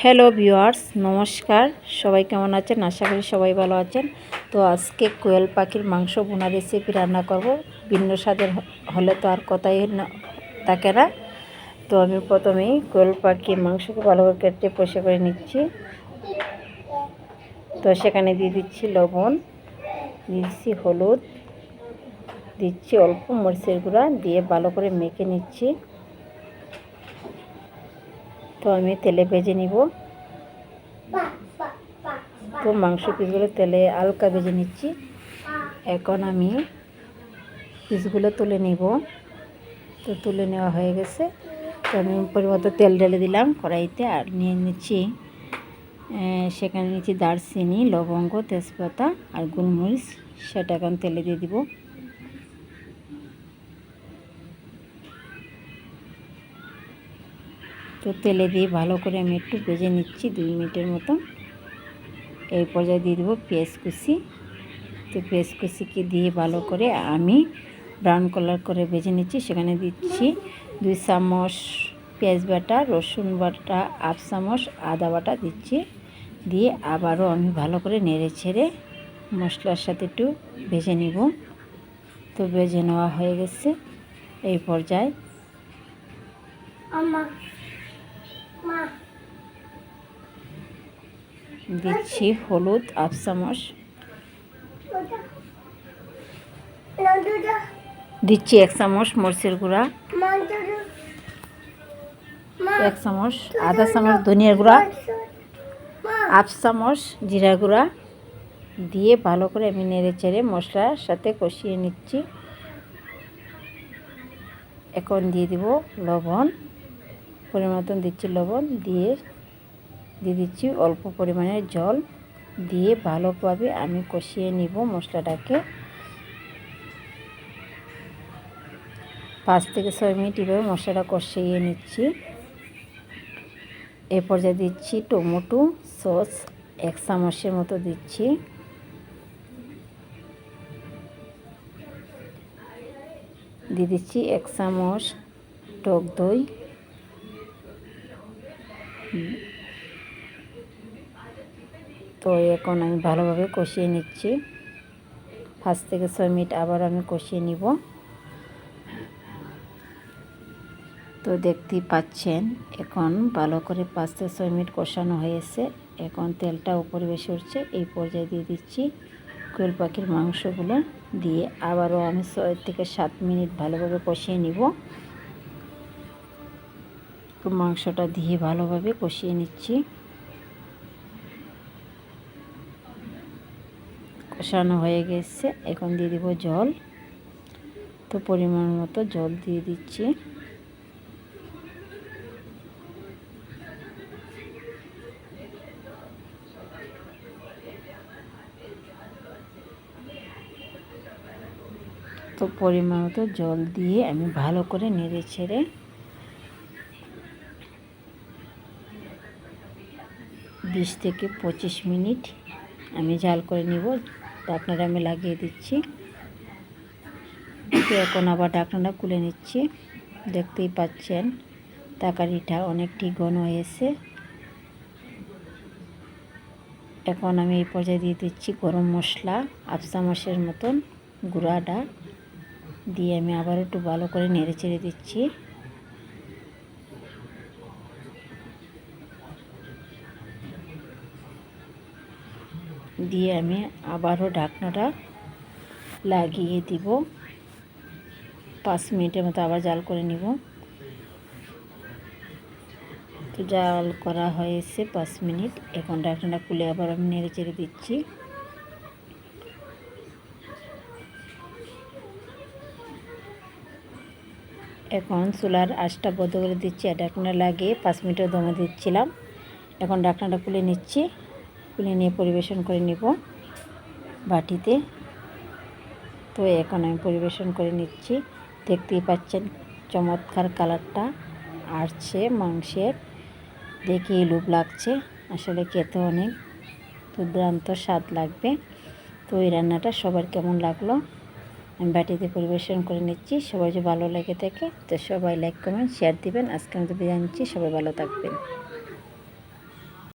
Hello viewers, নমস্কার। সবাই কেমন আছেন? আশা করি সবাই ভালো আছেন। তো আজকে কোয়েল পাখির মাংস ভুনা রেসিপি রান্না করব। ভিন্ন স্বাদের হলে তো আর কথাই থাকে না। তো আমি প্রথমেই কোয়েল পাখির মাংসকে ভালো করে কেটে পরিষ্কার করে নিচ্ছি। তো সেখানে দিয়ে দিচ্ছি লবণ, দিচ্ছি হলুদ, দিচ্ছি অল্প মরিচের গুঁড়া, দিয়ে ভালো করে মেখে নিচ্ছি। তো আমি তেলে ভেজে নিব। তো মাংস পিসগুলো তেলে হালকা ভেজে নিচ্ছি। এখন আমি পিসগুলো তুলে নিব। তো তুলে নেওয়া হয়ে গেছে। তো আমি পরিমতো তেল ঢেলে দিলাম কড়াইতে, আর নিয়ে নিচ্ছি সেখানে নিচ্ছি দারচিনি, লবঙ্গ, তেজপাতা আর গোলমরিচ। সেটা এখন তেলে দিয়ে দিব। তো তেলে দিয়ে ভালো করে আমি একটু ভেজে নিচ্ছি 2 মিনিটের মতো। এই পর্যায়ে দিয়ে দেবো পেঁয়াজ কুচি। তো পেঁয়াজ কুচিকে দিয়ে ভালো করে আমি ব্রাউন কালার করে ভেজে নিচ্ছি। সেখানে দিচ্ছি 2 চামচ পেঁয়াজ বাটা, রসুন বাটা 1/2 চামচ, আদা বাটা দিচ্ছি। দিয়ে আবারও আমি ভালো করে নেড়ে ছেড়ে মশলার সাথে একটু ভেজে নিব। তো ভেজে নেওয়া হয়ে গেছে। এই পর্যায়ে দিচ্ছি হলুদ 1/2 চামচ, দিচ্ছি 1 চামচ মরিচের গুঁড়া, 1 চামচ, আধা চামচ ধনিয়ার গুঁড়া, 1/2 চামচ জিরা গুঁড়া দিয়ে ভালো করে আমি নেড়ে চেড়ে মশলার সাথে কষিয়ে নিচ্ছি। এখন দিয়ে দিব লবণ, পরিমাণ মতন দিচ্ছি লবণ, দিয়ে দিচ্ছি অল্প পরিমাণের জল, দিয়ে ভালোভাবে আমি কষিয়ে নিব মশলাটাকে। 5 থেকে 6 মিনিট এভাবে মশলাটা কষিয়ে নিচ্ছি। এ পর্যায়ে দিচ্ছি টমেটো সস 1 চামচের মতো দিচ্ছি। দিয়ে দিচ্ছি 1 চামচ টক দই। তো এখন আমি ভালোভাবে কষিয়ে নিচ্ছি। 5 থেকে 6 মিনিট আবার আমি কষিয়ে নিব। তো দেখতেই পাচ্ছেন এখন ভালো করে 5 থেকে 6 মিনিট কষানো হয়েছে। এখন তেলটা উপরে বেশি উঠছে। এই পর্যায়ে দিয়ে দিচ্ছি কোয়েল পাখির মাংসগুলো, দিয়ে আবারও আমি 6 থেকে 7 মিনিট ভালোভাবে কষিয়ে নিব। তো মাংসটা দিয়ে ভালোভাবে কষিয়ে নিচ্ছি। কষানো হয়ে গেছে। এখন দিয়ে দিব জল। তো পরিমাণ মতো জল দিয়ে দিচ্ছি। তো পরিমাণ মতো জল দিয়ে আমি ভালো করে নেড়ে ছেড়ে 20 থেকে 25 মিনিট আমি জাল করে নিব। ঢাকনাটা আমি লাগিয়ে দিচ্ছি। তো এখন আবার ঢাকনাটা খুলে নিচ্ছি। দেখতেই পাচ্ছেন তরকারিটা অনেকটি ঘন হয়েছে। এখন আমি এই পর্যায়ে দিয়ে দিচ্ছি গরম মশলা 1/2 চামচের মতন গুঁড়াটা, দিয়ে আমি আবার একটু ভালো করে নেড়ে চেড়ে দিচ্ছি। দিয়ে আমি আবারও ঢাকনাটা লাগিয়ে দিব। 5 মিনিটের মতো আবার জাল করে নিব। তো জাল করা হয়েছে 5 মিনিট। এখন ঢাকনাটা খুলে আবার আমি নেড়ে চেড়ে দিচ্ছি। এখন চুলার আঁচটা বন্ধ করে দিচ্ছি। আর ঢাকনা লাগিয়ে 5 মিনিটের দমে দিচ্ছিলাম। এখন ঢাকনাটা খুলে নিচ্ছি। খুলে নিয়ে পরিবেশন করে নিব বাটিতে। তো এখন আমি পরিবেশন করে নিচ্ছি। দেখতেই পাচ্ছেন চমৎকার কালারটা আসছে মাংসের, দেখে লোভ লাগছে। আসলে খেতে অনেক দুর্দান্ত স্বাদ লাগবে। তো এই রান্নাটা সবার কেমন লাগলো আমি বাটিতে পরিবেশন করে নিচ্ছি। সবাই যে ভালো লেগে থাকে তো সবাই লাইক কমেন্ট শেয়ার দিবেন। আজকে আমি বিদায় নিচ্ছি। সবাই ভালো থাকবেন।